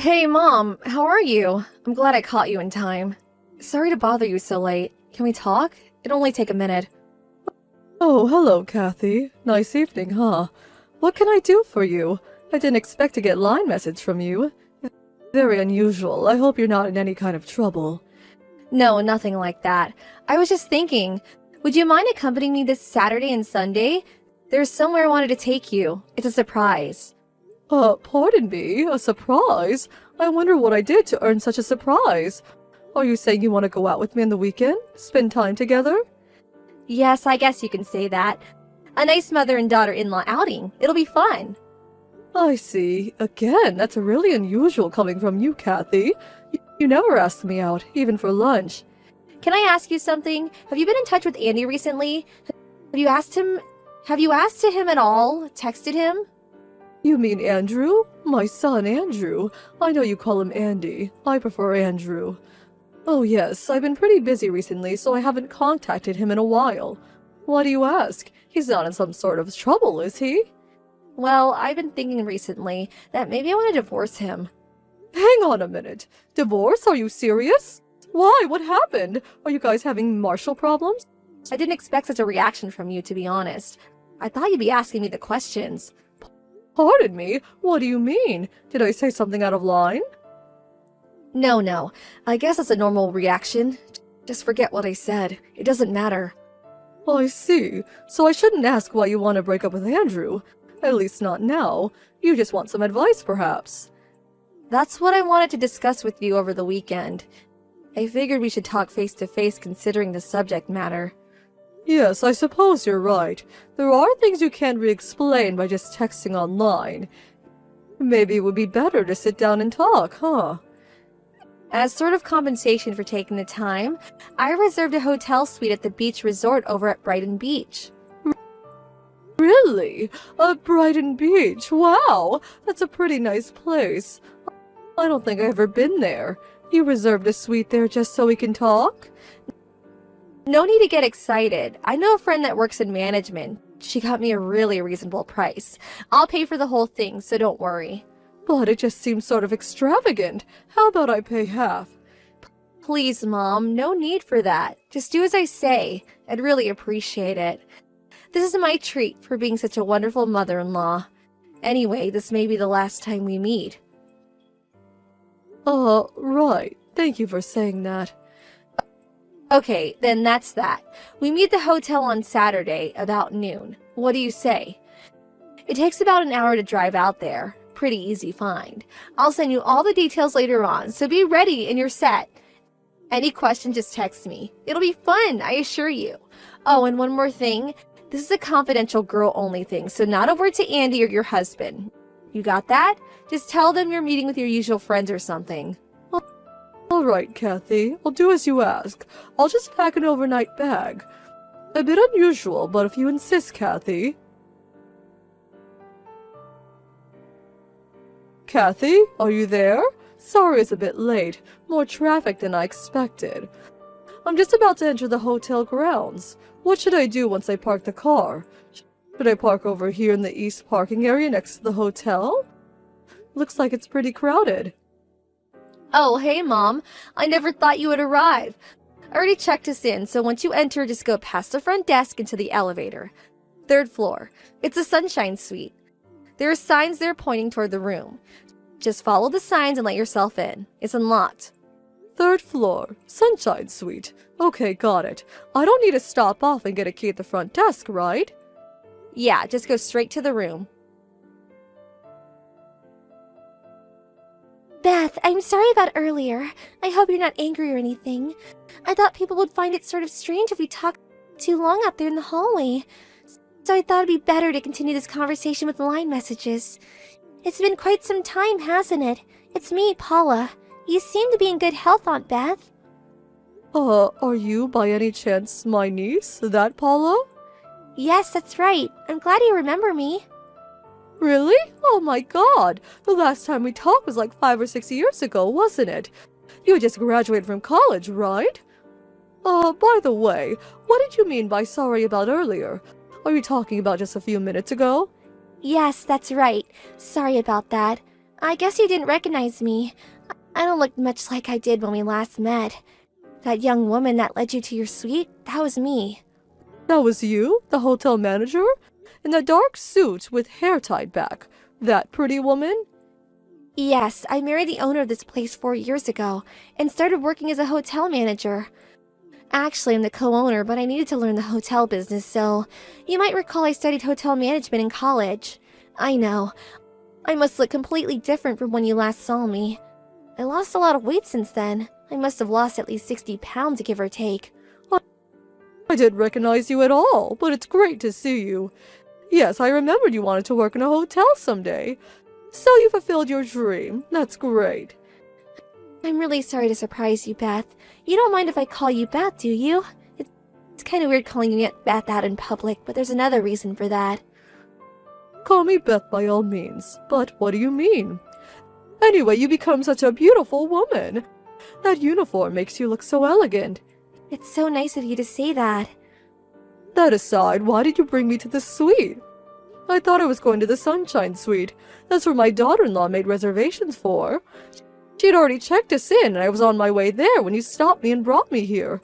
Hey, Mom, how are you? I'm glad I caught you in time. Sorry to bother you so late. Can we talk? It'll only take a minute. Oh, hello, Kathy. Nice evening, huh? What can I do for you? I didn't expect to get line message from you. Very unusual. I hope you're not in any kind of trouble. No, nothing like that. I was just thinking, would you mind accompanying me this Saturday and Sunday? There's somewhere I wanted to take you. It's a surprise. Pardon me? A surprise? I wonder what I did to earn such a surprise. Are you saying you want to go out with me on the weekend? Spend time together? Yes, I guess you can say that. A nice mother and daughter-in-law outing. It'll be fun. I see. Again, that's really unusual coming from you, Kathy. You never asked me out, even for lunch. Can I ask you something? Have you been in touch with Andy recently? Have you asked him to him at all? Texted him? You mean Andrew? My son, Andrew. I know you call him Andy. I prefer Andrew. Oh yes, I've been pretty busy recently, so I haven't contacted him in a while. Why do you ask? He's not in some sort of trouble, is he? Well, I've been thinking recently that maybe I want to divorce him. Hang on a minute. Divorce? Are you serious? Why? What happened? Are you guys having marital problems? I didn't expect such a reaction from you, to be honest. I thought you'd be asking me the questions. Pardon me? What do you mean? Did I say something out of line? No. I guess that's a normal reaction. Just forget what I said. It doesn't matter. I see. So I shouldn't ask why you want to break up with Andrew. At least not now. You just want some advice, perhaps. That's what I wanted to discuss with you over the weekend. I figured we should talk face to face considering the subject matter. Yes, I suppose you're right. There are things you can't re-explain by just texting online. Maybe it would be better to sit down and talk, huh? As sort of compensation for taking the time, I reserved a hotel suite at the beach resort over at Brighton Beach. Really? Brighton Beach? Wow! That's a pretty nice place. I don't think I've ever been there. You reserved a suite there just so we can talk? No need to get excited. I know a friend that works in management. She got me a really reasonable price. I'll pay for the whole thing, so don't worry. But it just seems sort of extravagant. How about I pay half? Please, Mom, no need for that. Just do as I say. I'd really appreciate it. This is my treat for being such a wonderful mother-in-law. Anyway, this may be the last time we meet. Right. Thank you for saying that. Okay, then that's that. We meet at the hotel on Saturday, about noon. What do you say? It takes about an hour to drive out there. Pretty easy find. I'll send you all the details later on, so be ready and you're set. Any question, just text me. It'll be fun, I assure you. Oh, and one more thing. This is a confidential girl-only thing, so not a word to Andy or your husband. You got that? Just tell them you're meeting with your usual friends or something. All right, Kathy. I'll do as you ask. I'll just pack an overnight bag. A bit unusual, but if you insist, Kathy. Kathy, are you there? Sorry it's a bit late. More traffic than I expected. I'm just about to enter the hotel grounds. What should I do once I park the car? Should I park over here in the east parking area next to the hotel? Looks like it's pretty crowded. Oh, hey, Mom. I never thought you would arrive. I already checked us in, so once you enter, just go past the front desk into the elevator. 3rd floor. It's a sunshine suite. There are signs there pointing toward the room. Just follow the signs and let yourself in. It's unlocked. 3rd floor. Sunshine suite. Okay, got it. I don't need to stop off and get a key at the front desk, right? Yeah, just go straight to the room. Beth, I'm sorry about earlier. I hope you're not angry or anything. I thought people would find it sort of strange if we talked too long out there in the hallway. So I thought it'd be better to continue this conversation with line messages. It's been quite some time, hasn't it? It's me, Paula. You seem to be in good health, Aunt Beth. Are you by any chance my niece, that Paula? Yes, that's right. I'm glad you remember me. Really? Oh my god! The last time we talked was like 5 or 6 years ago, wasn't it? You had just graduated from college, right? By the way, what did you mean by sorry about earlier? Are you talking about just a few minutes ago? Yes, that's right. Sorry about that. I guess you didn't recognize me. I don't look much like I did when we last met. That young woman that led you to your suite, that was me. That was you, the hotel manager? In that dark suit with hair tied back. That pretty woman? Yes, I married the owner of this place 4 years ago and started working as a hotel manager. Actually, I'm the co-owner, but I needed to learn the hotel business, so you might recall I studied hotel management in college. I know. I must look completely different from when you last saw me. I lost a lot of weight since then. I must have lost at least 60 pounds, give or take. I didn't recognize you at all, but it's great to see you. Yes, I remembered you wanted to work in a hotel someday. So you fulfilled your dream. That's great. I'm really sorry to surprise you, Beth. You don't mind if I call you Beth, do you? It's kind of weird calling you Beth out in public, but there's another reason for that. Call me Beth by all means, but what do you mean? Anyway, you become such a beautiful woman. That uniform makes you look so elegant. It's so nice of you to say that. That aside, why did you bring me to the suite? I thought I was going to the Sunshine Suite. That's where my daughter-in-law made reservations for. She had already checked us in, and I was on my way there when you stopped me and brought me here.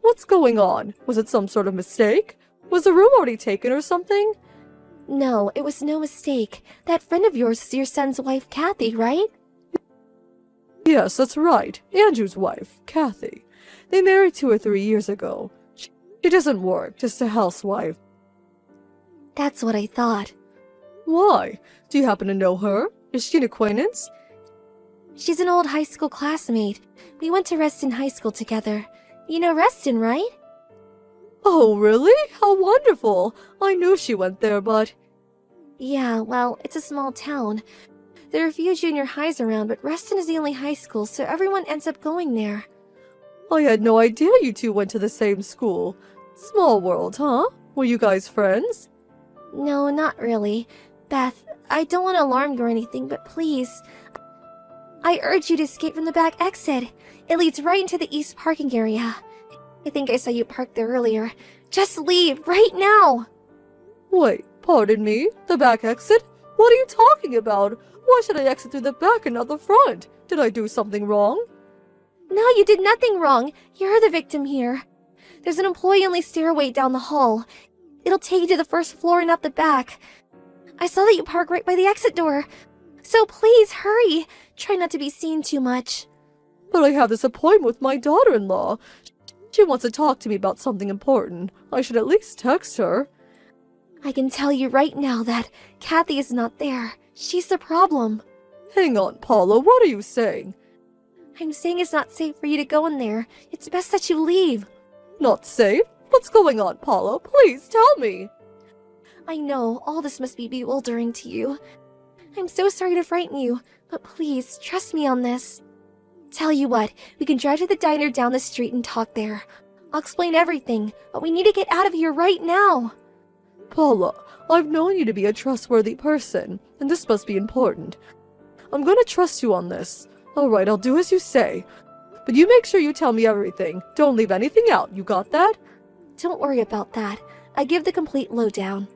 What's going on? Was it some sort of mistake? Was the room already taken or something? No, it was no mistake. That friend of yours is your son's wife, Kathy, right? Yes, that's right. Andrew's wife, Kathy. They married 2 or 3 years ago. She doesn't work, just a housewife. That's what I thought. Why? Do you happen to know her? Is she an acquaintance? She's an old high school classmate. We went to Reston High School together. You know Reston, right? Oh, really? How wonderful! I knew she went there, but... Yeah, well, it's a small town. There are a few junior highs around, but Reston is the only high school, so everyone ends up going there. I had no idea you two went to the same school. Small world, huh? Were you guys friends? No, not really. Beth, I don't want to alarm you or anything, but please... I urge you to escape from the back exit. It leads right into the east parking area. I think I saw you parked there earlier. Just leave, right now! Wait, pardon me? The back exit? What are you talking about? Why should I exit through the back and not the front? Did I do something wrong? No, you did nothing wrong. You're the victim here. There's an employee-only stairway down the hall. It'll take you to the first floor and out the back. I saw that you parked right by the exit door. So please, hurry. Try not to be seen too much. But I have this appointment with my daughter-in-law. She wants to talk to me about something important. I should at least text her. I can tell you right now that Kathy is not there. She's the problem. Hang on, Paula, what are you saying? I'm saying it's not safe for you to go in there. It's best that you leave. Not safe? What's going on, Paula? Please tell me. I know, all this must be bewildering to you. I'm so sorry to frighten you, but please, trust me on this. Tell you what, we can drive to the diner down the street and talk there. I'll explain everything, but we need to get out of here right now. Paula, I've known you to be a trustworthy person, and this must be important. I'm going to trust you on this. All right, I'll do as you say. But you make sure you tell me everything. Don't leave anything out. You got that? Don't worry about that. I give the complete lowdown.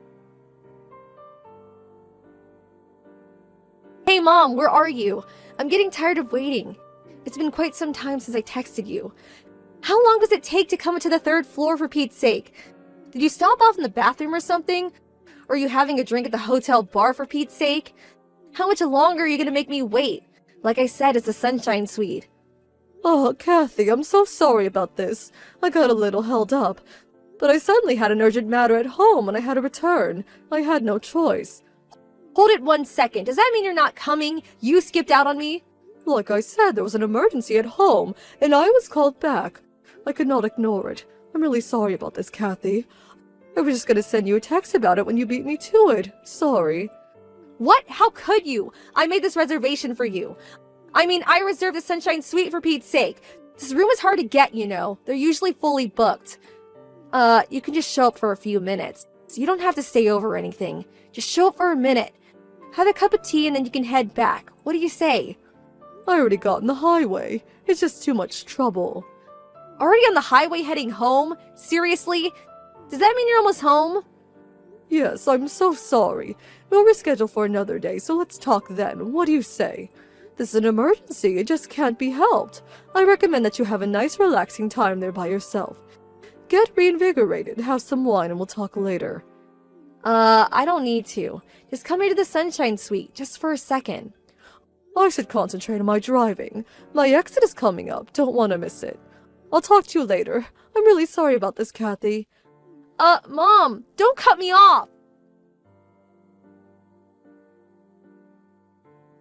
Hey Mom, where are you? I'm getting tired of waiting. It's been quite some time since I texted you. How long does it take to come to the 3rd floor, for Pete's sake? Did you stop off in the bathroom or something? Or are you having a drink at the hotel bar, for Pete's sake? How much longer are you gonna make me wait? Like I said, it's the Sunshine Suite. Oh, Kathy, I'm so sorry about this. I got a little held up. But I suddenly had an urgent matter at home and I had to return. I had no choice. Hold it 1 second. Does that mean you're not coming? You skipped out on me? Like I said, there was an emergency at home, and I was called back. I could not ignore it. I'm really sorry about this, Kathy. I was just gonna send you a text about it when you beat me to it. Sorry. What? How could you? I made this reservation for you. I mean, I reserved the Sunshine Suite, for Pete's sake. This room is hard to get, you know. They're usually fully booked. You can just show up for a few minutes. You don't have to stay over or anything. Just show up for a minute. Have a cup of tea and then you can head back. What do you say? I already got in the highway. It's just too much trouble. Already on the highway heading home? Seriously? Does that mean you're almost home? Yes, I'm so sorry. We'll reschedule for another day, so let's talk then. What do you say? This is an emergency. It just can't be helped. I recommend that you have a nice, relaxing time there by yourself. Get reinvigorated, have some wine, and we'll talk later. I don't need to. Just come here to the Sunshine Suite, just for a second. I should concentrate on my driving. My exit is coming up. Don't want to miss it. I'll talk to you later. I'm really sorry about this, Kathy. Mom, don't cut me off!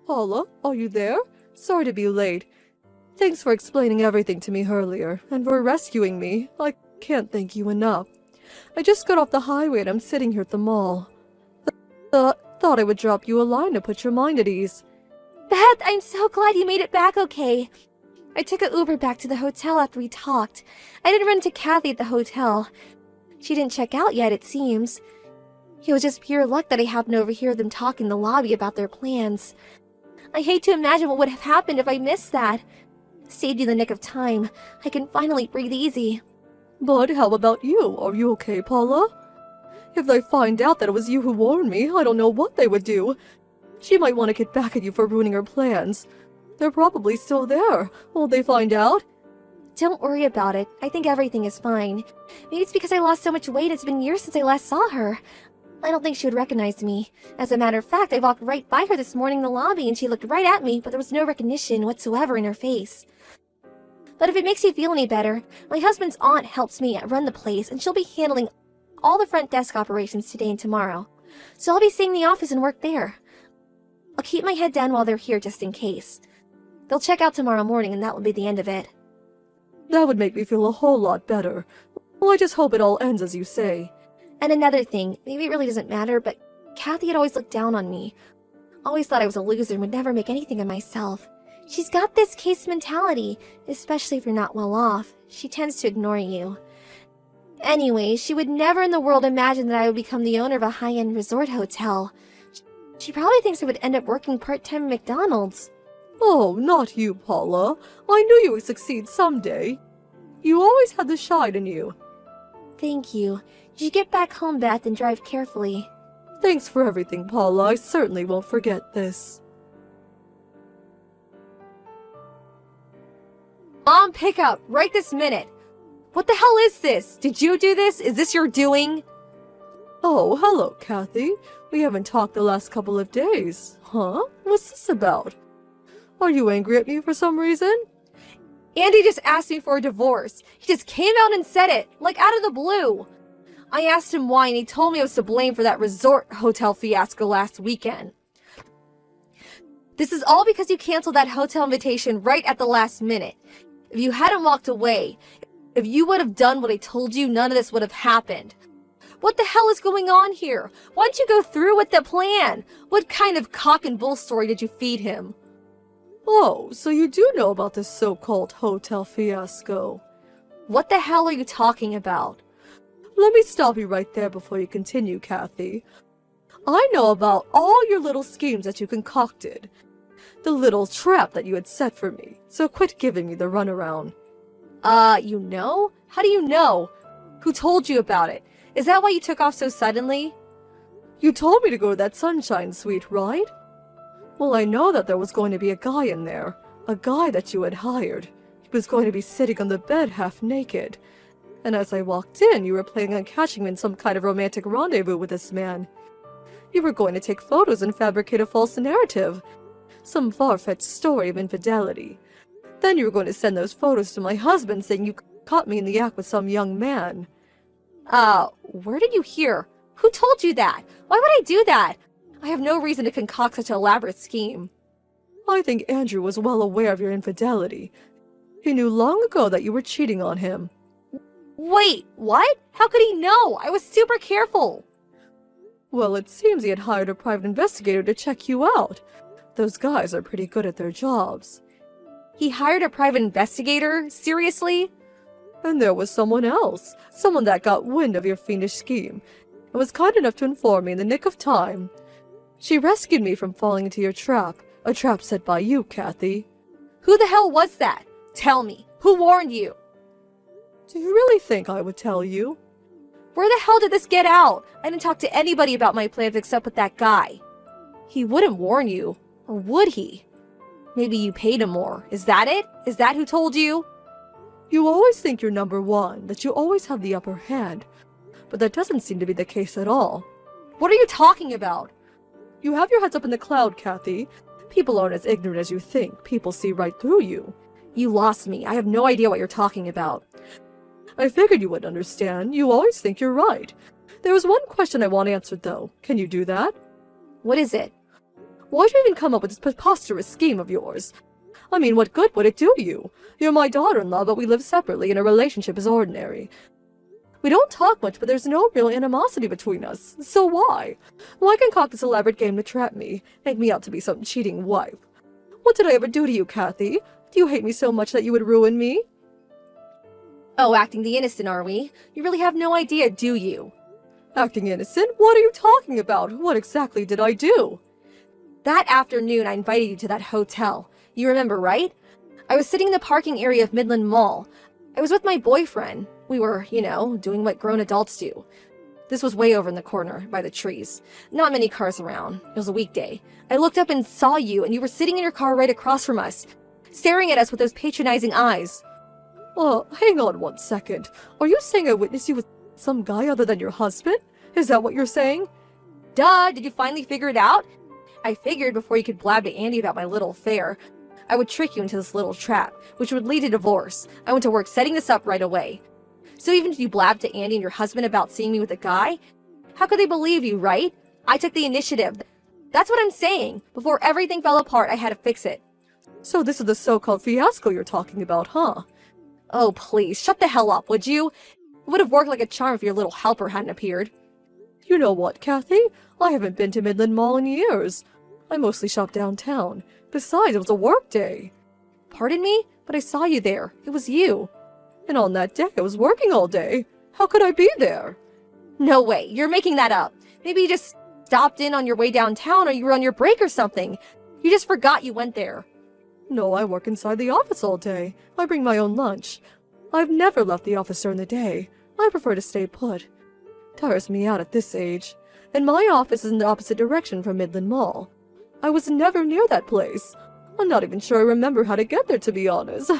Paula, are you there? Sorry to be late. Thanks for explaining everything to me earlier, and for rescuing me. I can't thank you enough. I just got off the highway and I'm sitting here at the mall. Thought I would drop you a line to put your mind at ease. Beth, I'm so glad you made it back okay. I took an Uber back to the hotel after we talked. I didn't run into Kathy at the hotel. She didn't check out yet, it seems. It was just pure luck that I happened to overhear them talk in the lobby about their plans. I hate to imagine what would have happened if I missed that. Saved you the nick of time. I can finally breathe easy. But how about you? Are you okay, Paula? If they find out that it was you who warned me, I don't know what they would do. She might want to get back at you for ruining her plans. They're probably still there. Won't they find out? Don't worry about it. I think everything is fine. Maybe it's because I lost so much weight. It's been years since I last saw her. I don't think she would recognize me. As a matter of fact, I walked right by her this morning in the lobby and she looked right at me, but there was no recognition whatsoever in her face. But if it makes you feel any better, my husband's aunt helps me run the place and she'll be handling all the front desk operations today and tomorrow. So I'll be seeing the office and work there. I'll keep my head down while they're here just in case. They'll check out tomorrow morning and that will be the end of it. That would make me feel a whole lot better. Well, I just hope it all ends as you say. And another thing, maybe it really doesn't matter, but Kathy had always looked down on me. Always thought I was a loser and would never make anything of myself. She's got this case mentality, especially if you're not well off. She tends to ignore you. Anyway, she would never in the world imagine that I would become the owner of a high-end resort hotel. She probably thinks I would end up working part-time at McDonald's. Oh, not you, Paula. I knew you would succeed someday. You always had the shine in you. Thank you. You should get back home, Beth, and drive carefully. Thanks for everything, Paula. I certainly won't forget this. Mom, pick up, right this minute. What the hell is this? Did you do this? Is this your doing? Oh, hello, Kathy. We haven't talked the last couple of days. Huh? What's this about? Are you angry at me for some reason? Andy just asked me for a divorce. He just came out and said it, like out of the blue. I asked him why and he told me I was to blame for that resort hotel fiasco last weekend. This is all because you canceled that hotel invitation right at the last minute. If you hadn't walked away, if you would have done what I told you, none of this would have happened. What the hell is going on here? Why didn't you go through with the plan? What kind of cock and bull story did you feed him? Oh, so you do know about this so-called hotel fiasco. What the hell are you talking about? Let me stop you right there before you continue, Kathy. I know about all your little schemes that you concocted. The little trap that you had set for me, so quit giving me the runaround. You know? How do you know? Who told you about it? Is that why you took off so suddenly? You told me to go to that Sunshine Suite, right? Well, I know that there was going to be a guy in there. A guy that you had hired. He was going to be sitting on the bed half naked. And as I walked in, you were planning on catching me in some kind of romantic rendezvous with this man. You were going to take photos and fabricate a false narrative. Some far-fetched story of infidelity. Then you were going to send those photos to my husband saying you caught me in the act with some young man. Where did you hear? Who told you that? Why would I do that? I have no reason to concoct such an elaborate scheme. I think Andrew was well aware of your infidelity. He knew long ago that you were cheating on him. Wait, what? How could he know? I was super careful. Well, it seems he had hired a private investigator to check you out. Those guys are pretty good at their jobs. He hired a private investigator? Seriously? And there was someone else. Someone that got wind of your fiendish scheme, and was kind enough to inform me in the nick of time. She rescued me from falling into your trap, a trap set by you, Kathy. Who the hell was that? Tell me, who warned you? Do you really think I would tell you? Where the hell did this get out? I didn't talk to anybody about my plans except with that guy. He wouldn't warn you. Or would he? Maybe you paid him more. Is that it? Is that who told you? You always think you're number one, that you always have the upper hand. But that doesn't seem to be the case at all. What are you talking about? You have your heads up in the cloud, Kathy. People aren't as ignorant as you think. People see right through you. You lost me. I have no idea what you're talking about. I figured you would understand. You always think you're right. There was one question I want answered, though. Can you do that? What is it? Why'd you even come up with this preposterous scheme of yours? I mean, what good would it do you? You're my daughter-in-law, but we live separately and our relationship is ordinary. We don't talk much, but there's no real animosity between us. So why? Why concoct this elaborate game to trap me, make me out to be some cheating wife? What did I ever do to you, Kathy? Do you hate me so much that you would ruin me? Oh, acting the innocent, are we? You really have no idea, do you? Acting innocent? What are you talking about? What exactly did I do? That afternoon, I invited you to that hotel. You remember, right? I was sitting in the parking area of Midland Mall. I was with my boyfriend. We were, doing what grown adults do. This was way over in the corner, by the trees. Not many cars around. It was a weekday. I looked up and saw you, and you were sitting in your car right across from us, staring at us with those patronizing eyes. Oh, hang on 1 second. Are you saying I witnessed you with some guy other than your husband? Is that what you're saying? Duh, did you finally figure it out? I figured before you could blab to Andy about my little affair, I would trick you into this little trap, which would lead to divorce. I went to work setting this up right away. So even if you blabbed to Andy and your husband about seeing me with a guy, how could they believe you, right? I took the initiative. That's what I'm saying. Before everything fell apart, I had to fix it. So this is the so-called fiasco you're talking about, huh? Oh, please, shut the hell up, would you? It would have worked like a charm if your little helper hadn't appeared. You know what, Kathy? I haven't been to Midland Mall in years. I mostly shop downtown. Besides, it was a work day. Pardon me? But I saw you there. It was you. And on that day, I was working all day. How could I be there? No way, you're making that up. Maybe you just stopped in on your way downtown or you were on your break or something. You just forgot you went there. No, I work inside the office all day. I bring my own lunch. I've never left the office during the day. I prefer to stay put. Tires me out at this age. And my office is in the opposite direction from Midland Mall. I was never near that place. I'm not even sure I remember how to get there, to be honest.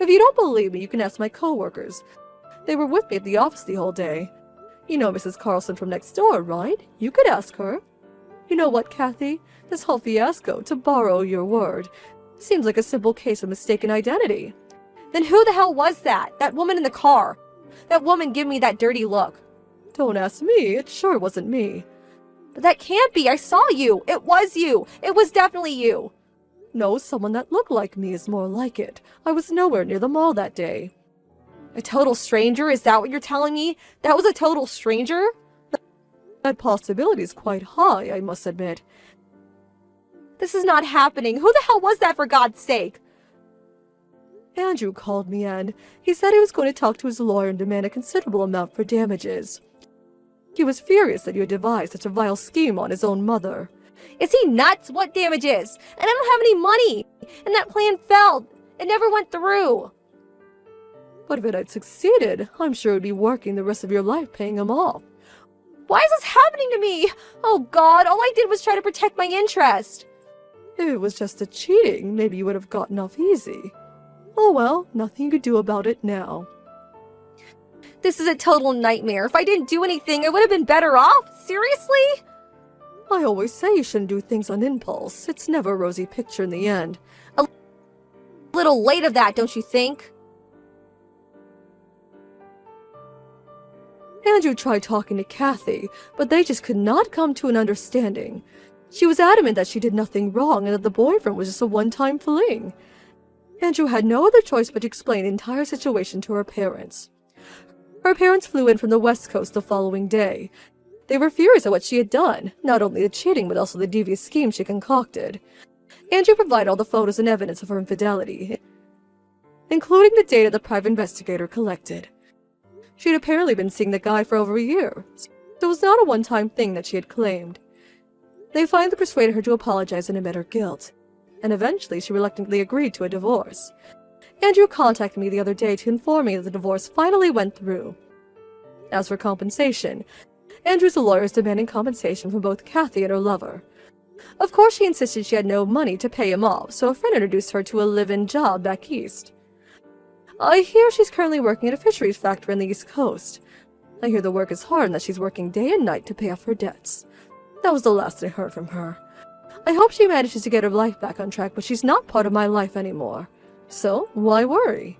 If you don't believe me, you can ask my coworkers. They were with me at the office the whole day. You know Mrs. Carlson from next door, right? You could ask her. You know what, Kathy? This whole fiasco, to borrow your word, seems like a simple case of mistaken identity. Then who the hell was that? That woman in the car? That woman giving me that dirty look. Don't ask me. It sure wasn't me. But that can't be. I saw you. It was you. It was definitely you. No, someone that looked like me is more like it. I was nowhere near the mall that day. A total stranger? Is that what you're telling me? That was a total stranger? That possibility is quite high, I must admit. This is not happening. Who the hell was that, for God's sake? Andrew called me, and he said he was going to talk to his lawyer and demand a considerable amount for damages. He was furious that you had devised such a vile scheme on his own mother. Is he nuts? What damages? And I don't have any money. And that plan failed. It never went through. But if it had succeeded, I'm sure you'd be working the rest of your life paying him off. Why is this happening to me? Oh God, all I did was try to protect my interest. If it was just a cheating, maybe you would have gotten off easy. Oh well, nothing you could do about it now. This is a total nightmare. If I didn't do anything, I would have been better off. Seriously? I always say you shouldn't do things on impulse. It's never a rosy picture in the end. A little late of that, don't you think? Andrew tried talking to Kathy, but they just could not come to an understanding. She was adamant that she did nothing wrong and that the boyfriend was just a one-time fling. Andrew had no other choice but to explain the entire situation to her parents. Her parents flew in from the West Coast the following day. They were furious at what she had done, not only the cheating but also the devious scheme she concocted. Andrew provided all the photos and evidence of her infidelity, including the data the private investigator collected. She had apparently been seeing the guy for over a year, so it was not a one-time thing that she had claimed. They finally persuaded her to apologize and admit her guilt, and eventually she reluctantly agreed to a divorce. Andrew contacted me the other day to inform me that the divorce finally went through. As for compensation, Andrew's lawyer is demanding compensation from both Kathy and her lover. Of course, she insisted she had no money to pay him off, so a friend introduced her to a live-in job back east. I hear she's currently working at a fisheries factory on the East Coast. I hear the work is hard and that she's working day and night to pay off her debts. That was the last I heard from her. I hope she manages to get her life back on track, but she's not part of my life anymore. So, why worry?